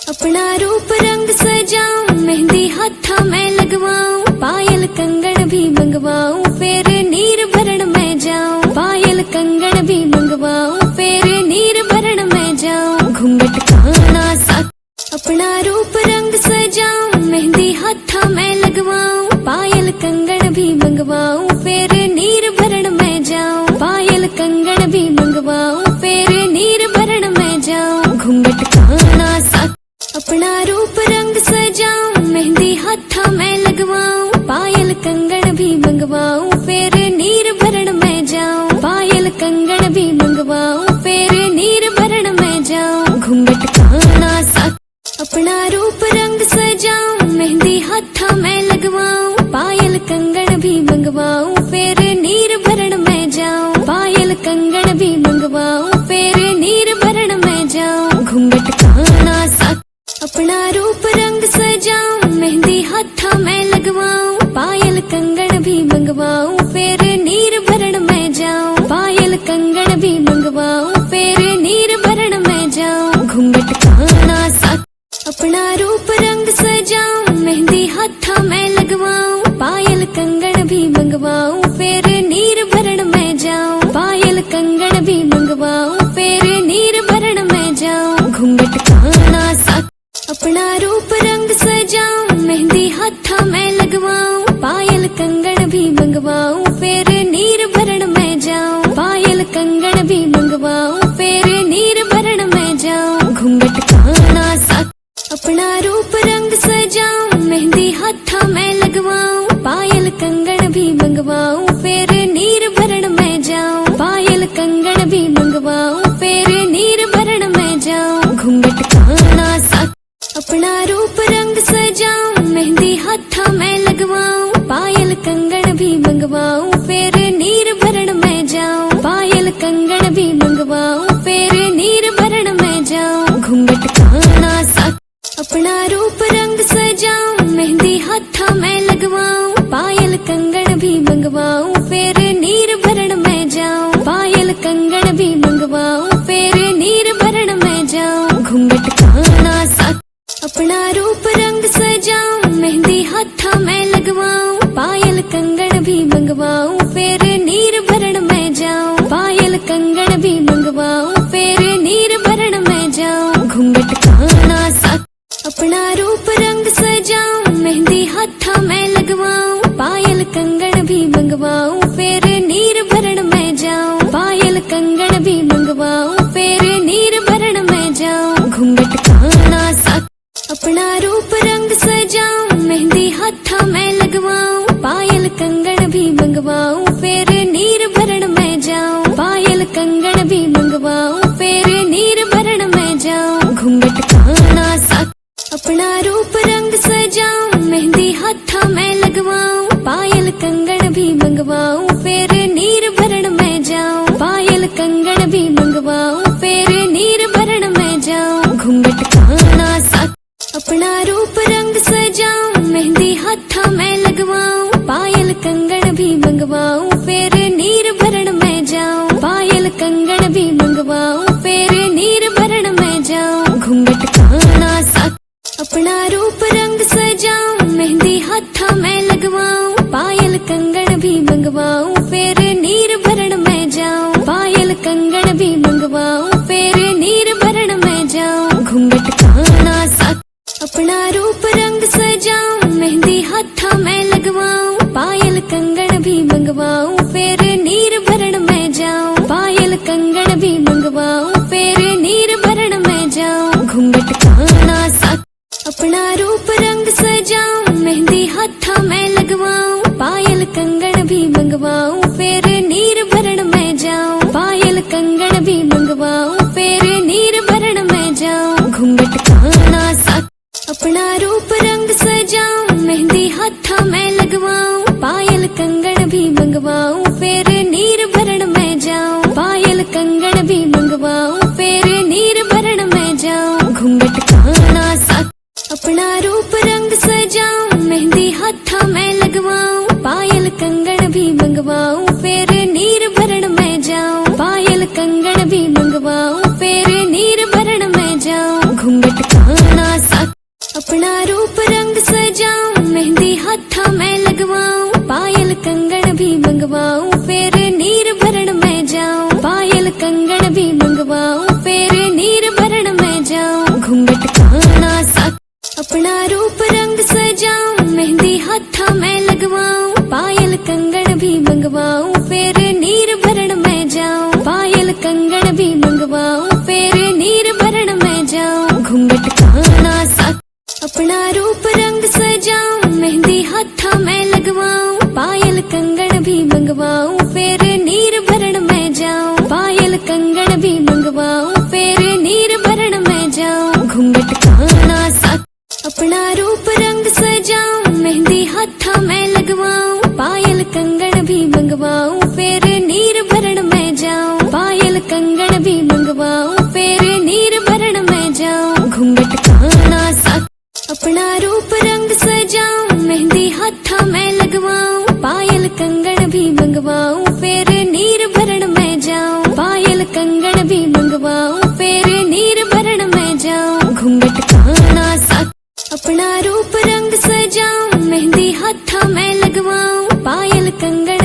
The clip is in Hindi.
अपना रूप रंग सजाऊं, मेहंदी हाथा मैं लगवाऊं, पायल कंगन भी मंगवाऊं, फिर नीर भरण में जाऊं। पायल कंगन भी मंगवाऊं, फिर नीर भरण में जाऊं। घूंघट खाना सा अपना रूप रंग सजाऊं, मेहंदी हाथा मैं लगवाऊं, पायल कंगन भी मंगवाऊं, फिर नीर भरण में जाऊं। पायल कंगन भी मंगवाऊं, फिर नीर भरण में जाऊं। घूंघट खाना सा अपना रूप रंग सजाऊं, मेहंदी हाथा मैं लगवाऊं, पायल कंगन भी मंगवाऊं, फिर नीर भरण में जाऊं। पायल कंगन भी मंगवाऊं, फिर नीर भरण में जाऊं। घूंघट खाना सा अपना रूप रंग सजाऊं, मेहंदी हाथा मैं लगवाऊं, पायल कंगन भी मंगवाऊं, फिर नीर भरण में जाऊं। पायल कंगन भी मंगवाऊं, फिर नीर भरण में जाऊं। घूंघट खाना सा अपना रूप रंग सजाऊं, मेहंदी हाथा मैं लगवाऊं, पायल कंगन भी मंगवाऊं, फिर नीर भरण में जाऊं। पायल कंगन भी मंगवाऊं, फिर नीर भरण में जाऊं। घूंघट खाना सा अपना रूप रंग सजाऊं, मेहंदी हाथा मैं लगवाऊं, पायल कंगन भी मंगवाऊं, फिर नीर भरण में जाऊं। पायल कंगन भी मंगवाऊं, फिर नीर भरण में जाऊं। घूंघट खाना सा अपना रूप रंग सजाऊं, मेहंदी हाथा मैं लगवाऊं, पायल कंगन भी मंगवाऊं, फिर नीर भरण में जाऊं। पायल कंगन भी मंगवाऊं, फिर नीर भरण में जाऊं। घूंघट खाना सा अपना रूप रंग सजाऊं, मेहंदी हाथा मैं लगवाऊं, पायल कंगन भी मंगवाऊं, फिर नीर भरण में जाऊं। पायल कंगन भी मंगवाऊं, फिर नीर भरण में जाऊं। घूंघट खाना सा अपना रूप रंग सजाऊं, मेहंदी हाथा मैं लगवाऊं, पायल कंगन भी मंगवाऊं, फिर नीर भरण में जाऊं। पायल कंगन भी मंगवाऊं, फिर नीर भरण में जाऊं। घूंघट खाना सा अपना रूप रंग सजाऊं, मेहंदी हाथा मैं लगवाऊं, पायल कंगन भी मंगवाऊं, फिर नीर भरण में जाऊं। पायल कंगन भी मंगवाऊं, फिर नीर भरण में जाऊं। घूंघट खाना सा अपना रूप रंग सजाऊं, मेहंदी हाथा मैं लगवाऊं, पायल कंगन भी मंगवाऊं, फिर नीर भरण में जाऊं। पायल कंगन भी मंगवाऊं, फिर नीर भरण में जाऊं। घूंघट खाना सा अपना रूप रंग सजाऊं, मेहंदी हाथा मैं लगवाऊं, पायल कंगन भी मंगवाऊं, फिर नीर भरण में जाऊं। पायल कंगन भी मंगवाऊं, फिर नीर भरण में जाऊं। घूंघट खाना सा अपना रूप रंग सजाऊं, मेहंदी हाथा मैं लगवाऊं, पायल कंगन भी मंगवाऊं, फिर नीर भरण में जाऊं। पायल कंगन भी मंगवाऊं, फिर नीर भरण में जाऊं। घूंघट खाना सा अपना रूप रंग सजाऊं, मेहंदी हाथा मैं लगवाऊं, पायल कंगन भी मंगवाऊं, फिर नीर भरण में जाऊं। पायल कंगन भी मंगवाऊं, फिर नीर भरण में जाऊं। घूंघट खाना सा अपना रूप रंग सजाऊं, मेहंदी हाथा मैं लगवाऊं, पायल कंगन भी मंगवाऊं, फिर नीर भरण में जाऊं। पायल कंगन भी मंगवाऊं, फिर नीर भरण में जाऊं। घूंघट खाना सा अपना रूप रंग सजाऊं, मेहंदी हाथा मैं लगवाऊं, पायल कंगन भी मंगवाऊं, फिर नीर भरण में जाऊं। पायल कंगन भी मंगवाऊं, फिर नीर भरण में जाऊं। घूंघट खाना सा अपना रूप रंग सजाऊं, मेहंदी हाथा मैं लगवाऊं, पायल कंगन भी मंगवाऊं, फिर नीर भरण में जाऊं। पायल कंगन भी मंगवाऊं, फिर नीर भरण में जाऊं। घूंघट खाना सा अपना रूप रंग सजाऊं, मेहंदी हाथा मैं लगवाऊं, पायल कंगन भी मंगवाऊं, फिर नीर भरण में जाऊं। पायल कंगन भी मंगवाऊं, फिर नीर भरण में जाऊं। घूंघट खाना सा अपना रूप रंग सजाऊं, मेहंदी हाथा मैं लगवाऊं, पायल कंगन भी मंगवाऊं, फिर नीर भरण में जाऊं। पायल कंगन भी मंगवाऊं, फिर नीर भरण में जाऊं। घूंघट खाना सा अपना रूप रंग सजाऊं, मेहंदी हाथा मैं लगवाऊं, पायल कंगन भी मंगवाऊं, फिर नीर भरण में जाऊं। पायल कंगन भी मंगवाऊं, फिर नीर भरण में जाऊं। घूंघट खाना टकाना सा अपना रूप रंग सजाऊं मेहंदी हाथा मैं लगवाऊं पायल कंगन भी मंगवाऊं फिर नीर भरण में जाऊं पायल कंगन भी मंगवाऊं फिर नीर भरण में जाऊं घूंघट काना सा अपना रूप रंग सजाऊं मेहंदी हाथा मैं लगवाऊं पायल कंगन भी मंगवाऊं फिर नीर भरण में जाऊं पायल कंगन भी मंगवाऊं फिर नीर भरण में जाऊं घूंघट काना सा अपना रूप रंग सजाऊं मेहंदी हाथा मैं लगवाऊं पायल कंगन भी मंगवाऊं फिर नीर भरण में जाऊं पायल कंगन भी मंगवाऊं फिर नीर भरण में जाऊं घूंघट काना सा अपना रूप रंग सजाऊं मेहंदी हाथा मैं लगवाऊं पायल कंगन भी मंगवाऊं फिर नीर भरण में जाऊं पायल कंगन भी मंगवाऊं फिर नीर भरण में जाऊं घूंघट काना सा अपना रूप रंग सजाऊं मेहंदी हाथा मैं लगवाऊं पायल कंगन भी मंगवाऊं फिर नीर भरण में जाऊं पायल कंगन भी मंगवाऊं फिर नीर भरण में जाऊं घूंघट काना सा अपना रूप रंग सजाऊं मेहंदी हाथा मैं लगवाऊं पायल कंगन